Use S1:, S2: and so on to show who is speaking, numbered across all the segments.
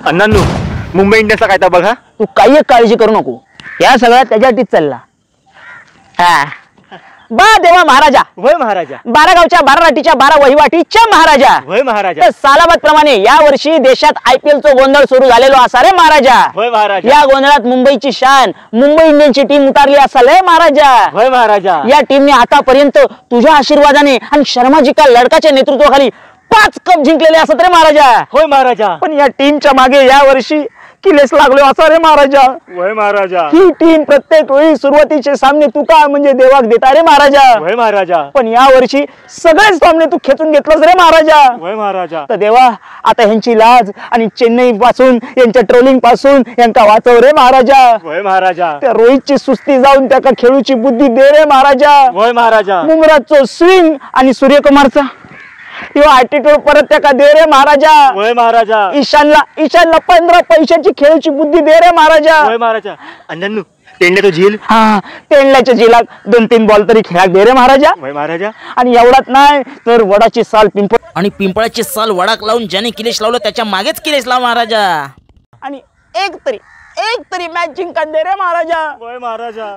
S1: अण्णांनो, मुंबई इंडियन्सचा काय बघा.
S2: तू काही काळजी करू नको, या सगळ्या त्याच्यासाठीच चालला. हा बा देवा महाराजा.
S1: वय महाराजा.
S2: 12 गावच्या 12 राटीच्या 12 वहिवाटीच्या महाराजा.
S1: वय महाराजा.
S2: तर सालाबाद प्रमाणे या वर्षी देशात IPL चा गोंधळ सुरू झालेलो असा रे महाराजा.
S1: वय महाराजा.
S2: या गोंधळात मुंबईची शान मुंबई इंडियन्सची टीम उतारली असाल रे महाराजा.
S1: वय महाराजा.
S2: या टीमने आतापर्यंत तुझ्या आशीर्वादाने आणि शर्माजी का लडकाच्या नेतृत्वाखाली 5 कप जिंकलेले असत रे महाराजा.
S1: होय महाराजा.
S2: पण या टीमच्या मागे या वर्षी किलेस लागलो असा रे महाराजा.
S1: वय महाराजा.
S2: ही टीम प्रत्येक वेळी सुरुवातीचे सामने तू का म्हणजे देवाक देता रे महाराजा.
S1: वय महाराजा.
S2: पण या वर्षी सगळेच सामने तू खेचून घेतलंस रे महाराजा.
S1: वय महाराजा.
S2: तर देवा आता ह्यांची लाज आणि चेन्नई पासून यांच्या ट्रोलिंग पासून यांका वाचव रे महाराजा.
S1: वय महाराजा.
S2: त्या रोहितची सुस्ती जाऊन त्याका खेळूची बुद्धी दे रे महाराजा.
S1: वय महाराजा.
S2: मुंगराजचं स्विंग आणि सूर्यकुमारचा ऍटिट्यूड परत त्याका दे रे महाराजा.
S1: वय महाराजा.
S2: ईशानला 15 पैशाची खेळची बुद्धी दे रे महाराजा.
S1: वय महाराजा. अण्णांनो, तेंड्या तो झील.
S2: हा तेंडल्याच्या झिलात 2-3 बॉल तरी खेळाक दे रे महाराजा.
S1: वय महाराजा.
S2: आणि एवढाच नाही तर वडाची साल
S3: आणि पिंपळाची साल वडाक लावून ज्याने किलेश लावलं त्याच्या मागेच किलेश लाव महाराजा.
S2: आणि एक तरी मॅच जिंका दे रे महाराजा.
S1: वय महाराजा.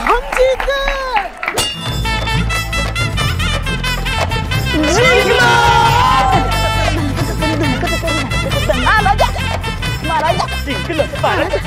S2: हम जीत गए. महाराजा.